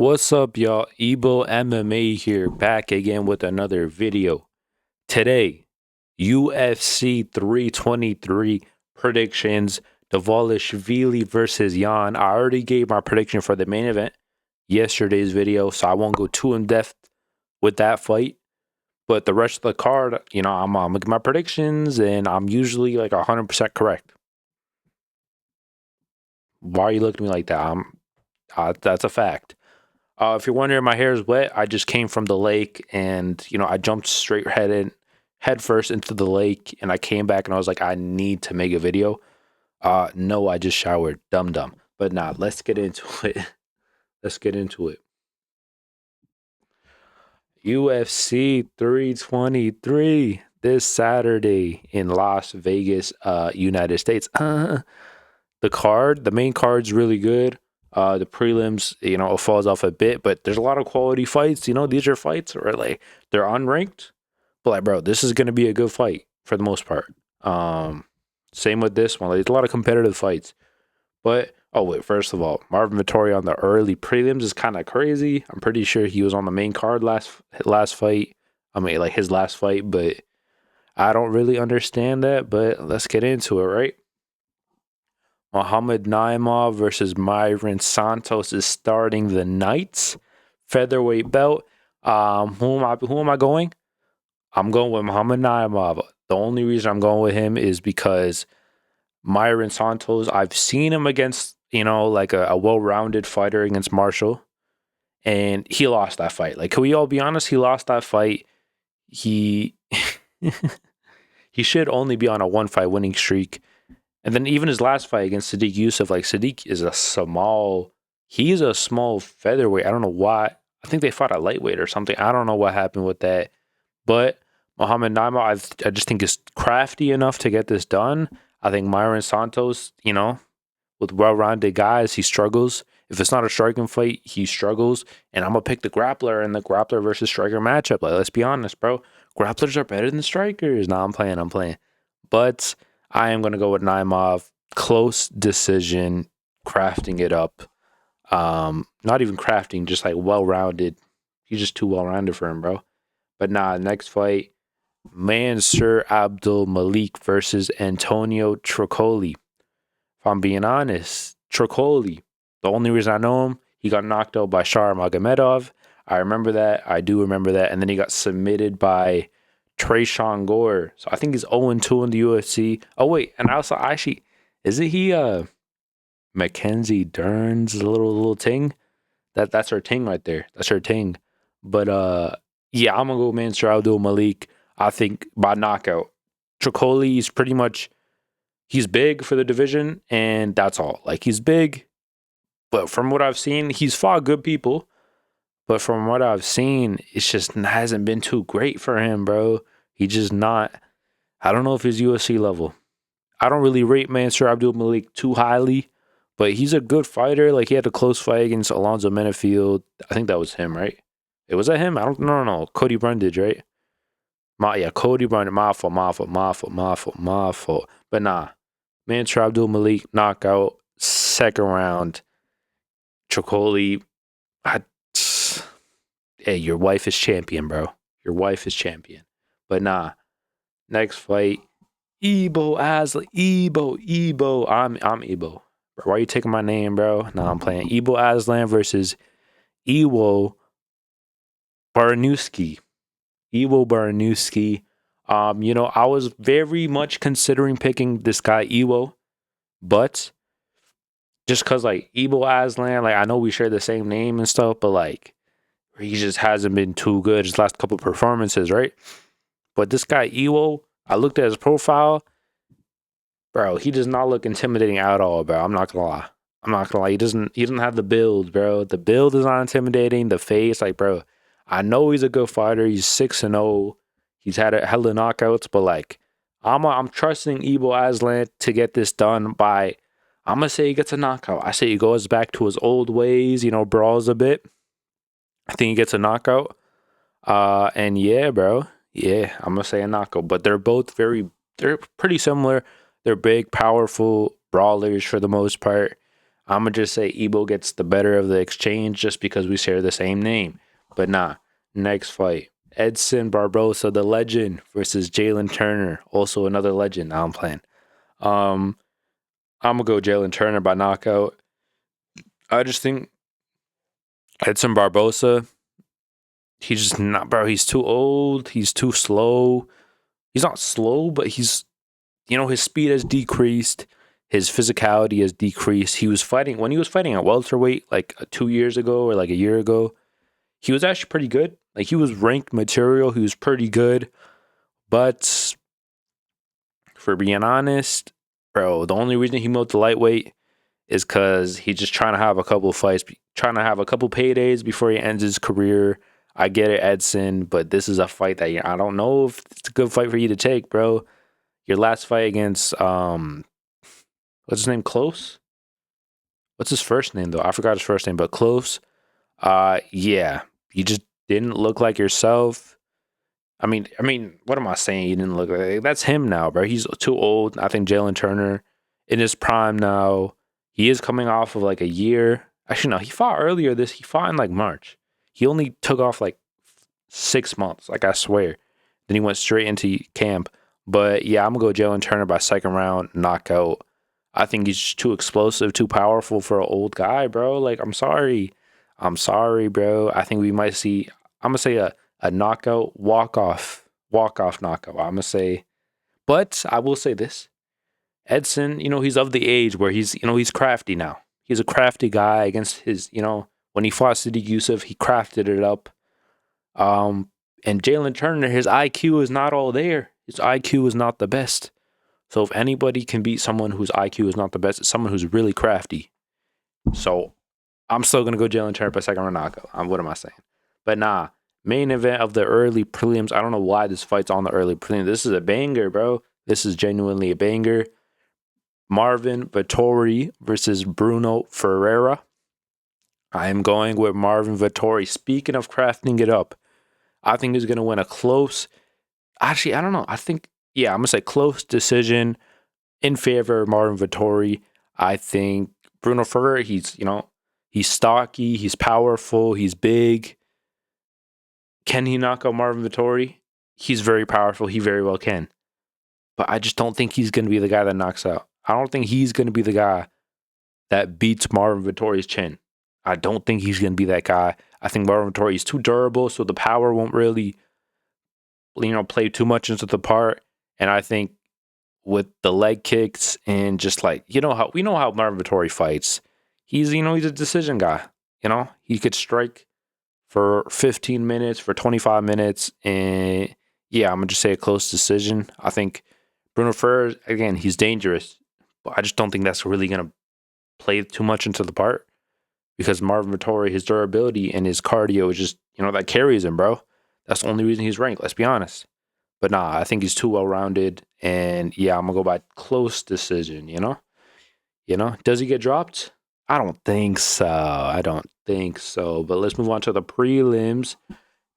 What's up, y'all? IBO MMA here, back again with another video. Today, UFC 323 predictions. Dvalishvili versus Yan. I already gave my prediction for the main event yesterday's video, so I won't go too in depth with that fight. But the rest of the card, I'm making my predictions, and I'm usually like 100% correct. Why are you looking at me like that? That's a fact. If you're wondering, my hair is wet. I just came from the lake, and I jumped straight head first into the lake, and I came back, and I was like, I need to make a video. No, I just showered, dumb. But nah, let's get into it. Let's get into it. UFC 323 this Saturday in Las Vegas, United States. The main card's really good. The prelims, it falls off a bit, but there's a lot of quality fights. These are fights where like they're unranked, but like, bro, this is gonna be a good fight for the most part. Same with this one. Like, there's a lot of competitive fights. But first of all, Merab Dvalishvili on the early prelims is kind of crazy. I'm pretty sure he was on the main card last fight. Like his last fight, but I don't really understand that. But let's get into it, right? Muhammad Naimov versus Myron Santos is starting the night's featherweight belt. Who am I going? I'm going with Muhammad Naimov. The only reason I'm going with him is because Myron Santos, I've seen him against, like a well-rounded fighter against Marshall, and he lost that fight. Like, can we all be honest? He lost that fight. He he should only be on a one-fight winning streak. And then even his last fight against Sadiq Yusuff, like Sadiq is he's a small featherweight. I don't know why. I think they fought at lightweight or something. I don't know what happened with that. But Muhammad Naimov, I just think is crafty enough to get this done. I think Myron Santos, with well-rounded guys, he struggles. If it's not a striking fight, he struggles. And I'm going to pick the grappler in the grappler versus striker matchup. Like, let's be honest, bro. Grapplers are better than strikers. Nah, I'm playing. But I am going to go with Naimov. Close decision, crafting it up. Not even crafting, just like well-rounded. He's just too well-rounded for him, bro. But nah, next fight, Mansur Abdul Malik versus Antonio Tricoli. If I'm being honest, Tricoli, the only reason I know him, he got knocked out by Shar Magomedov. I remember that. I do remember that. And then he got submitted by Trayshawn Gore. So I think he's 0-2 in the UFC. Oh, wait. And also, actually, isn't he Mackenzie Dern's little ting? That's her ting right there. That's her ting. But yeah, I'm going to go Mansur Abdul Malik. I think by knockout. Tricoli is pretty much, he's big for the division, and that's all. Like, he's big, but from what I've seen, he's fought good people. But from what I've seen, it's just hasn't been too great for him, bro. He just not, I don't know if he's UFC level. I don't really rate Mansur Abdul Malik too highly, but he's a good fighter. Like, he had a close fight against Alonzo Menafield. I think that was him, right? It was that him? No. Cody Brundage, right? Cody Brundage, my fault. But nah, Mansur Abdul Malik, knockout, second round. Tricoli, hey, your wife is champion, bro. Your wife is champion. But nah, next fight, IBO Aslan. I'm IBO. Bro, why are you taking my name, bro? Nah, I'm playing IBO Aslan versus Iwo Baranowski. I was very much considering picking this guy Iwo, but just because like IBO Aslan, like I know we share the same name and stuff, but like he just hasn't been too good his last couple performances, right? But this guy Iwo, I looked at his profile, bro. He does not look intimidating at all, bro. I'm not gonna lie. He doesn't have the build, bro. The build is not intimidating. The face, like, bro. I know he's a good fighter. He's 6-0. He's had a hella knockouts, but like, I'm trusting IBO Aslan to get this done by. I'm gonna say he gets a knockout. I say he goes back to his old ways, brawls a bit. I think he gets a knockout. And yeah, bro. Yeah, I'm gonna say a knockout. But they're pretty similar. They're big, powerful brawlers for the most part. I'm going to just say IBO gets the better of the exchange just because we share the same name. But nah, next fight. Edson Barbosa, the legend, versus Jalen Turner, also another legend. Now I'm playing. I'm going to go Jalen Turner by knockout. I just think Edson Barbosa, he's just not, bro. He's too old. He's too slow. He's not slow, but he's, his speed has decreased. His physicality has decreased. When he was fighting at welterweight like 2 years ago or like a year ago, he was actually pretty good. Like, he was ranked material. He was pretty good. But for being honest, bro, the only reason he moved to lightweight is because he's just trying to have a couple of fights, trying to have a couple paydays before he ends his career. I get it, Edson, but this is a fight that I don't know if it's a good fight for you to take, bro. Your last fight against, what's his name, Close? What's his first name, though? I forgot his first name, but Close. Yeah, you just didn't look like yourself. I mean, what am I saying? You didn't look like, that's him now, bro. He's too old. I think Jalen Turner in his prime now. He is coming off of like a year. Actually, no, he fought earlier he fought in like March. He only took off like 6 months, like I swear. Then he went straight into camp. But yeah, I'm going to go Jalen Turner by second round knockout. I think he's just too explosive, too powerful for an old guy, bro. Like, I'm sorry. Bro. I think we might see, I'm going to say a knockout, walk-off knockout. I'm going to say, but I will say this. Edson, he's of the age where he's crafty now. He's a crafty guy against his, when he fought Sadiq Yusuff, he crafted it up. And Jalen Turner, his IQ is not all there. His IQ is not the best. So if anybody can beat someone whose IQ is not the best, it's someone who's really crafty. So I'm still going to go Jalen Turner by second round knockout. What am I saying? But nah, main event of the early prelims. I don't know why this fight's on the early prelims. This is a banger, bro. This is genuinely a banger. Marvin Vettori versus Bruno Ferreira. I am going with Marvin Vettori. Speaking of crafting it up, I think he's going to win a close. Actually, I don't know. I'm going to say close decision in favor of Marvin Vettori. I think Bruno Ferreira, he's stocky, he's powerful, he's big. Can he knock out Marvin Vettori? He's very powerful. He very well can. But I just don't think he's going to be the guy that knocks out. I don't think he's going to be the guy that beats Marvin Vettori's chin. I don't think he's going to be that guy. I think Marvin Vettori is too durable, so the power won't really, play too much into the part. And I think with the leg kicks and just like, we know how Marvin Vettori fights. He's a decision guy. He could strike for 15 minutes, for 25 minutes. And yeah, I'm going to just say a close decision. I think Bruno Ferreira, again, he's dangerous. But I just don't think that's really going to play too much into the part. Because Marvin Vettori, his durability and his cardio is just, that carries him, bro. That's the only reason he's ranked, let's be honest. But nah, I think he's too well-rounded. And yeah, I'm going to go by close decision, Does he get dropped? I don't think so. But let's move on to the prelims.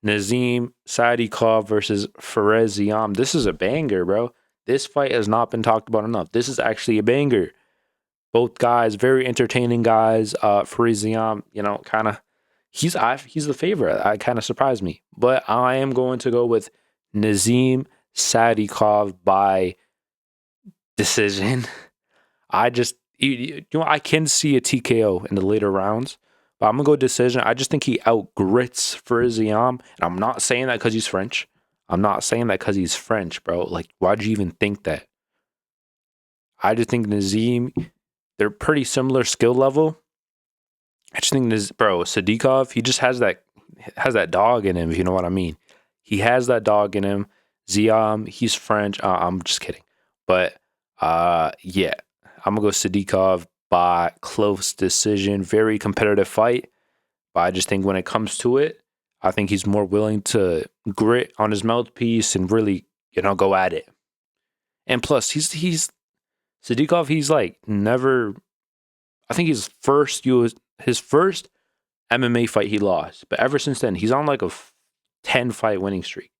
Nazim Sadikov versus Fares Ziam. This is a banger, bro. This fight has not been talked about enough. This is actually a banger. Both guys, very entertaining guys. Fares Ziam, kind of, he's the favorite. That kind of surprised me. But I am going to go with Nazim Sadikov by decision. I can see a TKO in the later rounds, but I'm going to go decision. I just think he outgrits Fares Ziam. And I'm not saying that because he's French. Bro. Like, why'd you even think that? I just think Nazim, they're pretty similar skill level. I just think Sadikov, he just has that dog in him, if you know what I mean. He has that dog in him. Ziam, he's French. I'm just kidding. But yeah, I'm going to go Sadikov by close decision. Very competitive fight. But I just think when it comes to it, I think he's more willing to grit on his mouthpiece and really, go at it. And plus, he's Sadikov, he's like never, I think his first MMA fight he lost. But ever since then, he's on like a 10-fight winning streak.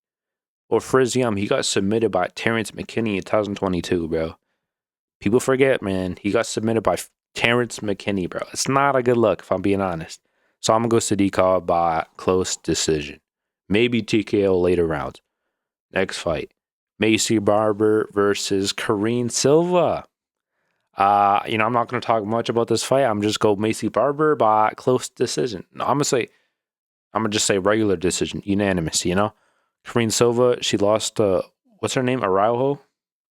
Or Fares Ziam, he got submitted by Terrence McKinney in 2022, bro. People forget, man. He got submitted by Terrence McKinney, bro. It's not a good look, if I'm being honest. So I'm going to go Sadiq by close decision. Maybe TKO later rounds. Next fight. Macy Barber versus Karine Silva. I'm not going to talk much about this fight. I'm just go Macy Barber by close decision. No, I'm going to just say regular decision, unanimous, Karine Silva, she lost to, what's her name? Araujo?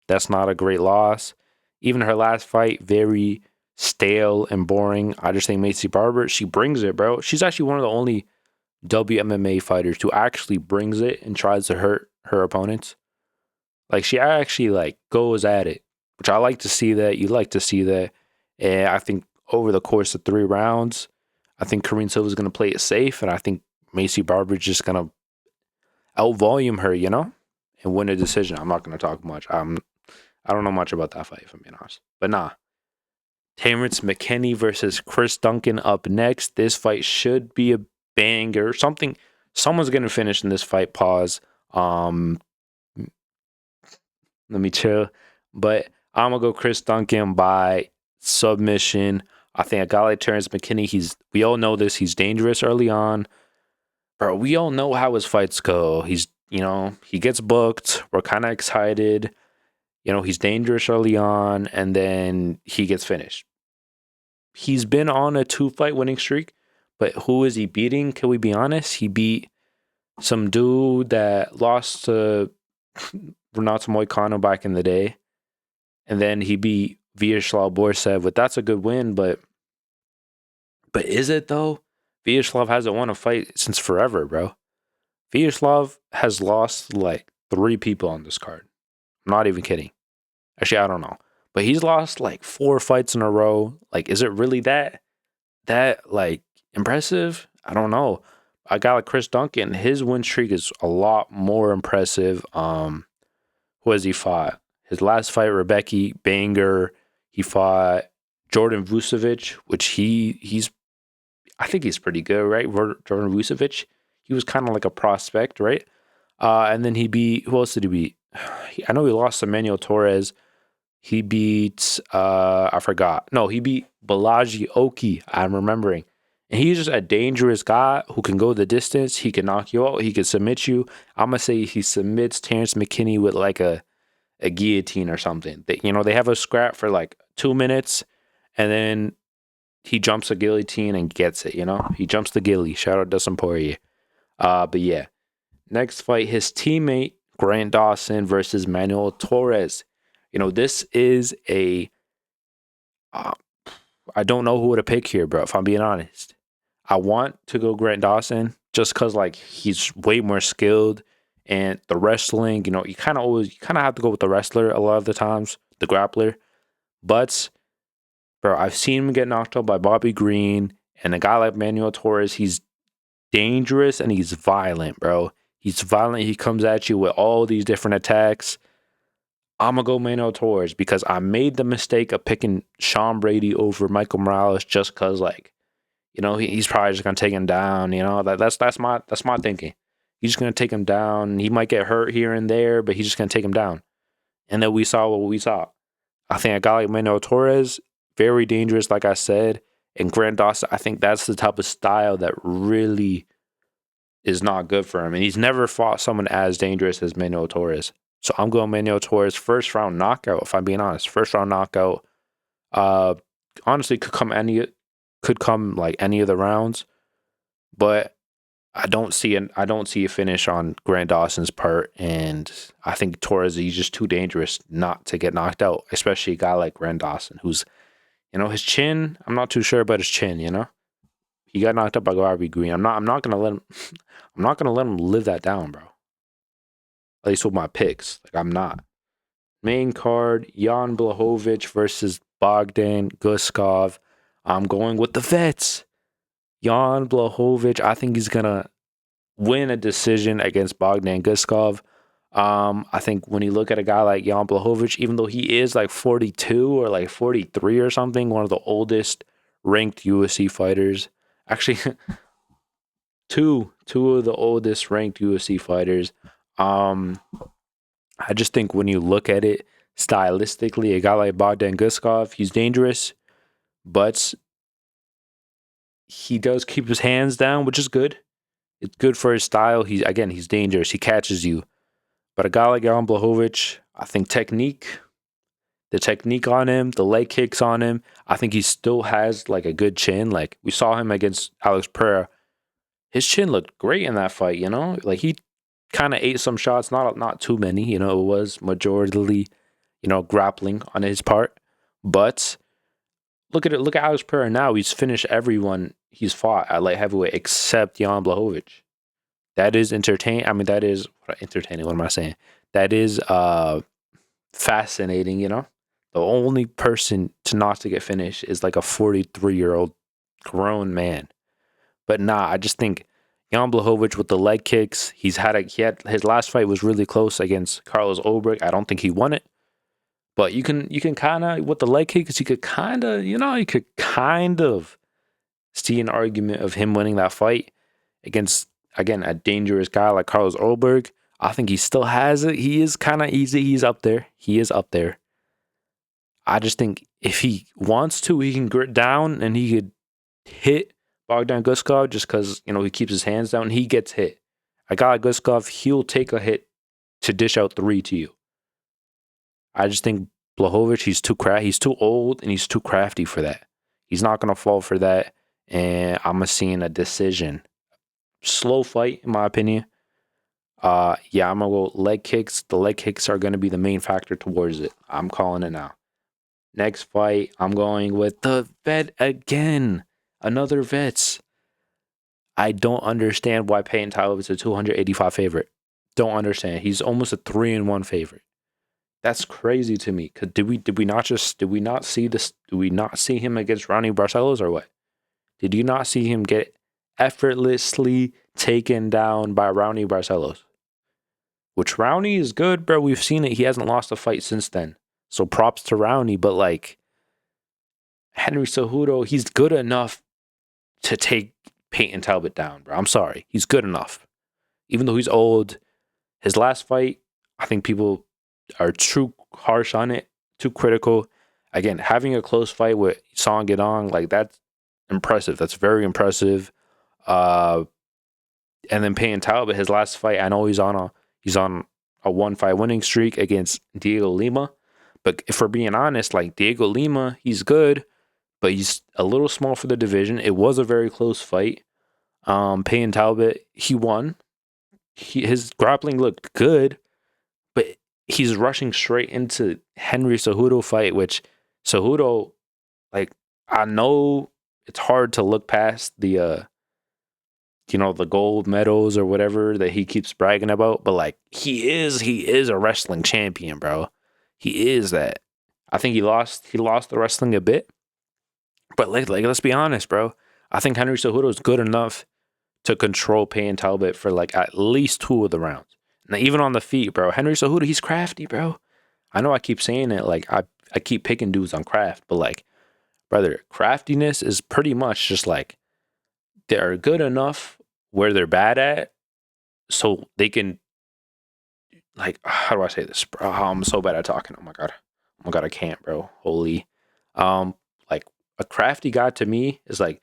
That's not a great loss. Even her last fight, very stale and boring. I just think Macy Barber, she brings it, bro. She's actually one of the only WMMA fighters who actually brings it and tries to hurt her opponents. Like, she actually, goes at it, which I like to see that. You like to see that. And I think over the course of 3 rounds, I think Karine Silva is going to play it safe, and I think Macy Barber is just going to outvolume her, and win a decision. I'm not going to talk much. I don't know much about that fight, if I'm being honest. But nah. Terrence McKinney versus Chris Duncan up next. This fight should be a banger. Someone's going to finish in this fight. Pause. Let me chill. But I'm going to go Chris Duncan by submission. I think a guy like Terrence McKinney, we all know this. He's dangerous early on. Bro, we all know how his fights go. He's, he gets booked. We're kind of excited. He's dangerous early on, and then he gets finished. He's been on a 2-fight winning streak, but who is he beating? Can we be honest? He beat some dude that lost to Renato Moicano back in the day, and then he beat Vyacheslav Borsev. But that's a good win, but is it though? Vyacheslav hasn't won a fight since forever, bro. Vyacheslav has lost 3 people on this card. I'm not even kidding. Actually, I don't know. But he's lost 4 fights in a row. Is it really that impressive? I don't know. A guy like Chris Duncan, his win streak is a lot more impressive. Who has he fought? His last fight, Rebecca banger. He fought Jordan Vucevic, which I think he's pretty good, right? Jordan Vucevic. He was kind of like a prospect, right? And then he beat, who else did he beat? I know he lost to Manuel Torres. He beat, I forgot. No, he beat Balaji Oki, I'm remembering. And he's just a dangerous guy who can go the distance. He can knock you out. He can submit you. I'm going to say he submits Terrence McKinney with a guillotine or something. They have a scrap for 2 minutes, and then he jumps a guillotine and gets it, He jumps the gilly. Shout out Dustin Poirier. But yeah. Next fight, his teammate, Grant Dawson versus Manuel Torres. This is I don't know who to pick here, bro, if I'm being honest. I want to go Grant Dawson just because, he's way more skilled. And the wrestling, you kind of have to go with the wrestler a lot of the times, the grappler. But, bro, I've seen him get knocked out by Bobby Green. And a guy like Manuel Torres, he's dangerous and he's violent, bro. He's violent. He comes at you with all these different attacks. I'm going to go Manuel Torres because I made the mistake of picking Sean Brady over Michael Morales just because, he's probably just going to take him down. That's my thinking. He's just going to take him down. He might get hurt here and there, but he's just going to take him down. And then we saw what we saw. I think a guy like Manuel Torres, very dangerous, like I said. And Grant Dawson, I think that's the type of style that really is not good for him. And he's never fought someone as dangerous as Manuel Torres. So I'm going Manuel Torres first round knockout, if I'm being honest. First round knockout. Honestly, could come any of the rounds. But I don't see a finish on Grant Dawson's part. And I think Torres, he's just too dangerous not to get knocked out, especially a guy like Grant Dawson, who's, his chin, I'm not too sure about his chin, He got knocked up by Bobby Green. I'm not gonna let him live that down, bro. At least with my picks. I'm not. Main card, Jan Blachowicz versus Bogdan Guskov. I'm going with the vets. Jan Blachowicz, I think he's going to win a decision against Bogdan Guskov. I think when you look at a guy like Jan Blachowicz, even though he is 42 or 43 or something, one of the oldest ranked UFC fighters. Actually, two of the oldest ranked UFC fighters. I just think when you look at it stylistically, a guy like Bogdan Guskov, he's dangerous, but he does keep his hands down, which is good. It's good for his style. He's dangerous. He catches you. But a guy like Jan Blachowicz, I think the technique on him, the leg kicks on him, I think he still has like a good chin. Like we saw him against Alex Pereira. His chin looked great in that fight, you know? Like he kind of ate some shots, not too many, you know, it was majority, you know, grappling on his part. But look at Alex Pereira now. He's finished everyone he's fought at light heavyweight except Jan Blachowicz. That is entertaining. I mean, that is entertaining. What am I saying? That is fascinating, you know? The only person to get finished is like a 43-year-old grown man. But nah, I just think Jan Blachowicz with the leg kicks, he had his last fight was really close against Carlos Ulrich. I don't think he won it. But you can kind of, with the leg kicks, you could kind of see an argument of him winning that fight against, again, a dangerous guy like Carlos Ulrich. I think he still has it. He is kind of easy. He's up there. He is up there. I just think if he wants to, he can grit down and he could hit Bogdan Guskov just because, you know, he keeps his hands down and he gets hit. A guy like Guskov, he'll take a hit to dish out 3 to you. I just think Blachowicz, he's too old and he's too crafty for that. He's not going to fall for that. And I'm seeing a decision. Slow fight, in my opinion. I'm going to go leg kicks. The leg kicks are going to be the main factor towards it. I'm calling it now. Next fight, I'm going with the vet again. Another vets. I don't understand why Payton Talbott is a 285 favorite. Don't understand. He's almost a 3-1 favorite. That's crazy to me. Cause did we not see this? Do we not see him against Raoni Barcelos or what? Did you not see him get effortlessly taken down by Raoni Barcelos? Which Raoni is good, bro. We've seen it. He hasn't lost a fight since then. So props to Raoni. But like Henry Cejudo, he's good enough to take Payton Talbott down, bro. I'm sorry. He's good enough. Even though he's old, his last fight, I think people are too harsh on it, too critical. Again, having a close fight with Song Yadong, like that's impressive. That's very impressive. And then Payton Talbott, his last fight, I know he's on a 1-fight winning streak against Diego Lima. But if we're being honest, like Diego Lima, he's good, but he's a little small for the division. It was a very close fight. Payton Talbott, he won. His grappling looked good, but he's rushing straight into Henry Cejudo fight, which Cejudo, like, I know it's hard to look past the the gold medals or whatever that he keeps bragging about, but like he is a wrestling champion, bro. He is that. I think he lost the wrestling a bit, but like let's be honest, bro. I think Henry Cejudo is good enough to control Payton Talbott for like at least 2 of the rounds. Now, even on the feet, bro, Henry Cejudo, he's crafty, bro. I know I keep saying it, like I keep picking dudes on craft, but like, brother, craftiness is pretty much just like they're good enough where they're bad at, so they can, like, how do I say this, bro? I'm so bad at talking. Oh my god, I can't, bro. Holy, like a crafty guy to me is like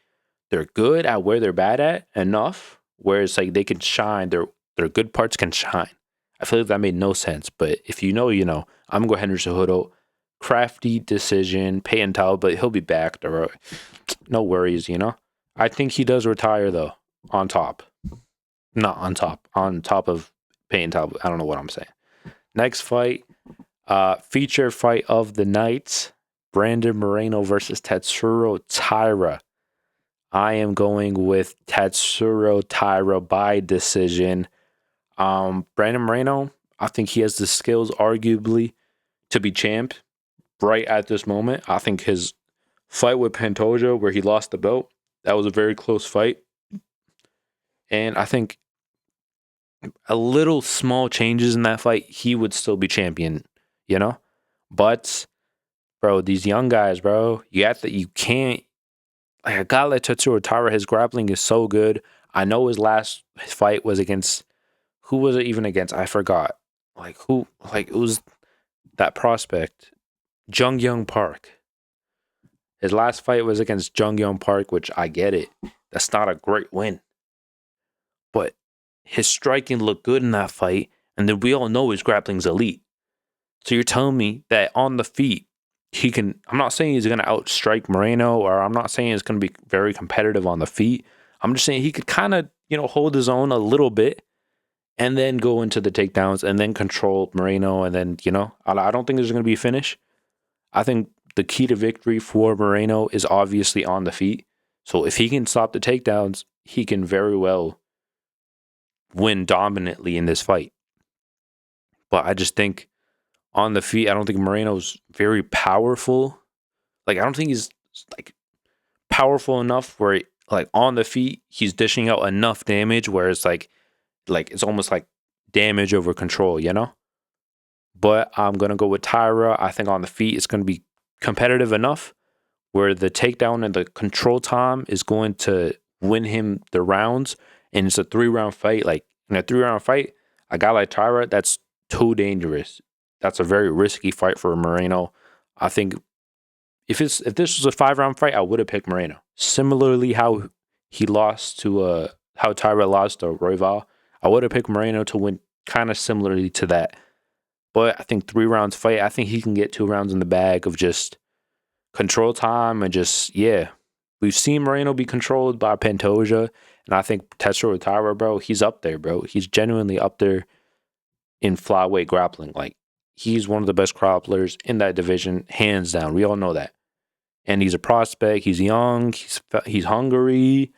they're good at where they're bad at enough where it's like they can shine. Their good parts can shine. I feel like that made no sense, but if you know, you know. I'm going Henry Cejudo. Crafty decision. Payton Talbott, he'll be back. No worries, you know. I think he does retire though. On top, not on top. On top of Payton Talbott. I don't know what I'm saying. Next fight, feature fight of the night: Brandon Moreno versus Tatsuro Taira. I am going with Tatsuro Taira by decision. Brandon Moreno, I think he has the skills, arguably, to be champ right at this moment. I think his fight with Pantoja, where he lost the belt, that was a very close fight. And I think a little small changes in that fight, he would still be champion, you know? But, bro, these young guys, bro, you can't, like a guy like Tatsuro Taira, his grappling is so good. I know his last fight was against, who was it even against? I forgot. It was that prospect, Jung Young Park. His last fight was against Jung Young Park, which I get it. That's not a great win. But his striking looked good in that fight. And then we all know his grappling's elite. So you're telling me that on the feet, he can, I'm not saying he's going to outstrike Moreno, or I'm not saying it's going to be very competitive on the feet. I'm just saying he could kind of, hold his own a little bit and then go into the takedowns and then control Moreno. And then, I don't think there's going to be a finish. I think the key to victory for Moreno is obviously on the feet. So if he can stop the takedowns, he can very well win dominantly in this fight. But I just think on the feet, I don't think Moreno's very powerful. Like, I don't think he's like powerful enough where like on the feet, he's dishing out enough damage where it's like it's almost like damage over control, But I'm going to go with Taira. I think on the feet, it's going to be competitive enough where the takedown and the control time is going to win him the rounds. And it's a 3-round fight. Like in a 3-round fight, a guy like Taira, that's too dangerous. That's a very risky fight for Moreno. I think if this was a 5-round fight, I would have picked Moreno. Similarly, how Taira lost to Royval, I would have picked Moreno to win, kind of similarly to that. But I think 3 rounds fight, I think he can get 2 rounds in the bag of just control time and just, yeah. We've seen Moreno be controlled by Pantoja, and I think Tatsuro Taira, bro, he's up there, bro. He's genuinely up there in flyweight grappling. Like, he's one of the best grapplers in that division, hands down. We all know that. And he's a prospect. He's young. He's hungry.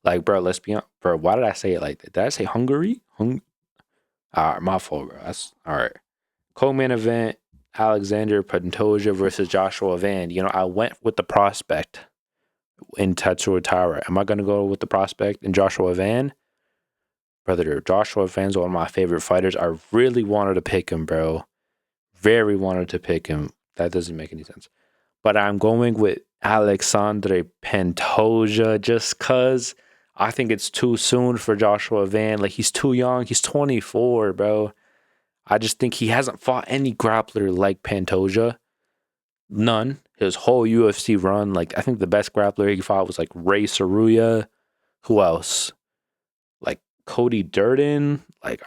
Like, bro, let's be honest. Bro, why did I say it like that? Did I say hungry? All right, my fault, bro. That's all right. Co-main event, Alexandre Pantoja versus Joshua Van. I went with the prospect in Tatsuro Taira. Am I going to go with the prospect in Joshua Van? Brother, Joshua Van's one of my favorite fighters. I really wanted to pick him, bro. Very wanted to pick him. That doesn't make any sense. But I'm going with Alexandre Pantoja just because I think it's too soon for Joshua Van. Like, he's too young. He's 24, bro. I just think he hasn't fought any grappler like Pantoja. None. His whole UFC run. Like, I think the best grappler he fought was like Ray Saruya. Who else? Like Cody Durden. Like,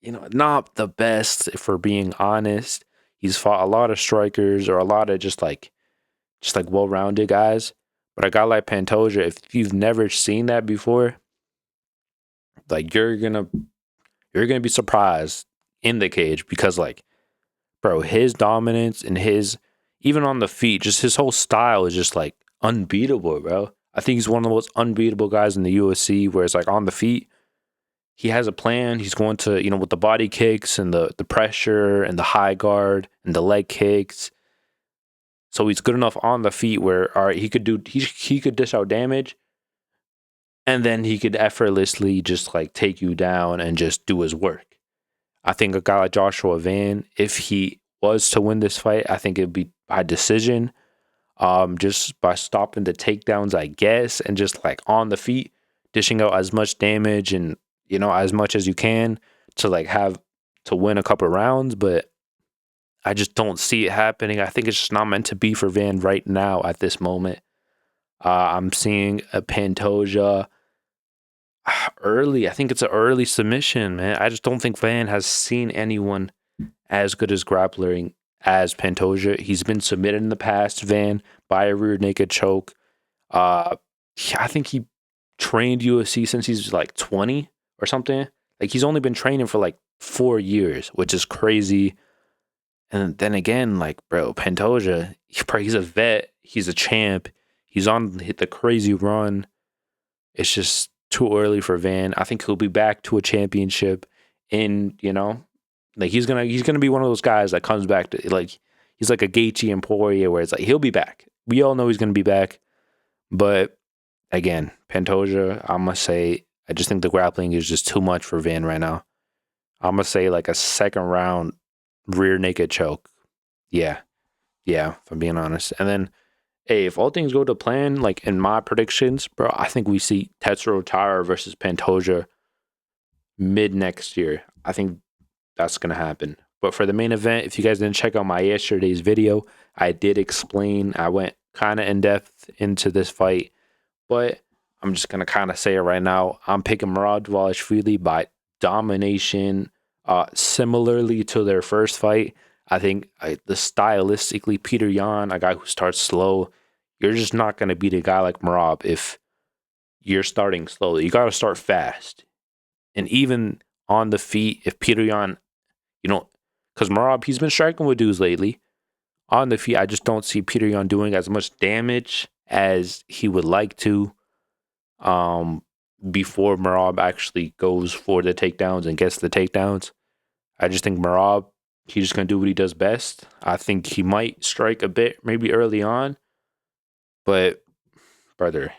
not the best, if we're being honest. He's fought a lot of strikers or a lot of just like well-rounded guys. But a guy like Pantoja, if you've never seen that before, like, you're gonna be surprised in the cage because, like, bro, his dominance and his, even on the feet, just his whole style is just like unbeatable, bro. I think he's one of the most unbeatable guys in the UFC, where it's like on the feet, he has a plan. He's going to, with the body kicks and the pressure and the high guard and the leg kicks. So he's good enough on the feet where, all right, he could dish out damage, and then he could effortlessly just like take you down and just do his work. I think a guy like Joshua Van, if he was to win this fight, I think it'd be by decision, just by stopping the takedowns, I guess, and just like on the feet, dishing out as much damage and, as much as you can to like have to win a couple rounds. But I just don't see it happening. I think it's just not meant to be for Van right now at this moment. I'm seeing a Pantoja early. I think it's an early submission, man. I just don't think Van has seen anyone as good as grappling as Pantoja. He's been submitted in the past, Van, by a rear naked choke. I think he trained UFC since he's like 20 or something. Like, he's only been training for like 4 years, which is crazy. And then again, like, bro, Pantoja, he's a vet. He's a champ. He's on the crazy run. It's just too early for Van. I think he'll be back to a championship in, like, he's gonna be one of those guys that comes back to, like, he's like a Gaethje and Poirier, where it's like he'll be back. We all know he's gonna be back. But again, Pantoja, I must say, I just think the grappling is just too much for Van right now. I'm gonna say like a second round rear naked choke. Yeah, if I'm being honest. And then, hey, if all things go to plan, like in my predictions, bro, I think we see Tatsuro Taira versus Pantoja mid next year. I think that's gonna happen. But for the main event, if you guys didn't check out my yesterday's video, I did explain. I went kind of in depth into this fight, but I'm just gonna kind of say it right now. I'm picking Merab Dvalishvili by domination. Similarly to their first fight, I think the stylistically Petr Yan, a guy who starts slow, you're just not gonna beat a guy like Merab if you're starting slowly. You gotta start fast, and even on the feet, if Petr Yan, because Merab, he's been striking with dudes lately. On the feet, I just don't see Petr Yan doing as much damage as he would like to. Before Merab actually goes for the takedowns and gets the takedowns, I just think Merab, he's just gonna do what he does best. I think he might strike a bit maybe early on, but brother,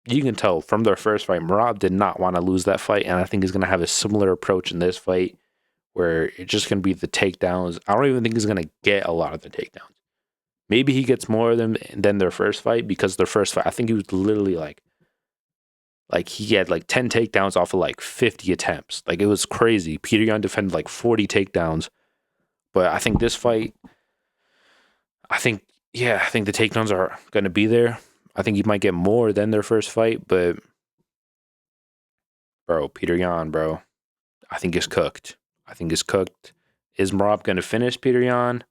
you can tell from their first fight, Merab did not want to lose that fight, and I think he's gonna have a similar approach in this fight, where it's just gonna be the takedowns. I don't even think he's gonna get a lot of the takedowns. Maybe he gets more of them than their first fight, because their first fight, I think he was literally like he had like 10 takedowns off of like 50 attempts. Like, it was crazy. Petr Yan defended like 40 takedowns. But I think this fight, I think the takedowns are going to be there. I think he might get more than their first fight, but bro, Petr Yan, bro, I think it's cooked. Is Merab going to finish Petr Yan?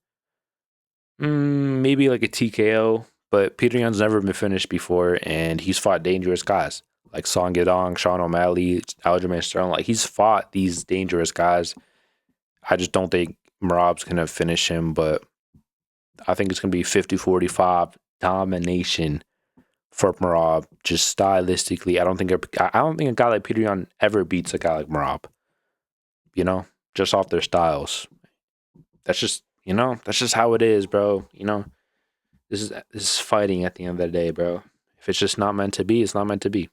Maybe like a TKO, but Petr Yan's never been finished before, and he's fought dangerous guys like Song Yadong, Sean O'Malley, Aljamain Sterling. Like, he's fought these dangerous guys. I just don't think Merab's going to finish him, but I think it's going to be 50-45 domination for Merab, just stylistically. I don't think a guy like Petr Yan ever beats a guy like Merab, just off their styles. That's just how it is, bro. This is fighting at the end of the day, bro. If it's just not meant to be, it's not meant to be.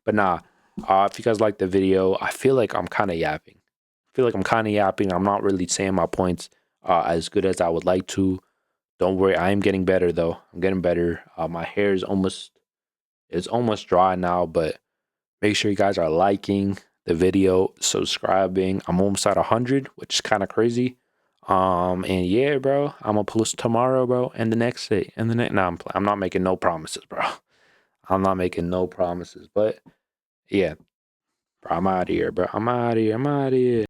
But nah, if you guys like the video, I feel like I'm kind of yapping. I'm not really saying my points as good as I would like to. Don't worry, I am getting better though. I'm getting better. My hair is almost dry now, but make sure you guys are liking the video, subscribing. I'm almost at 100, which is kind of crazy. And yeah, bro, I'm gonna post tomorrow, bro, and the next day, and the next. No, I'm not making no promises, bro. I'm not making no promises, but yeah, bro, I'm out of here, bro. I'm out of here.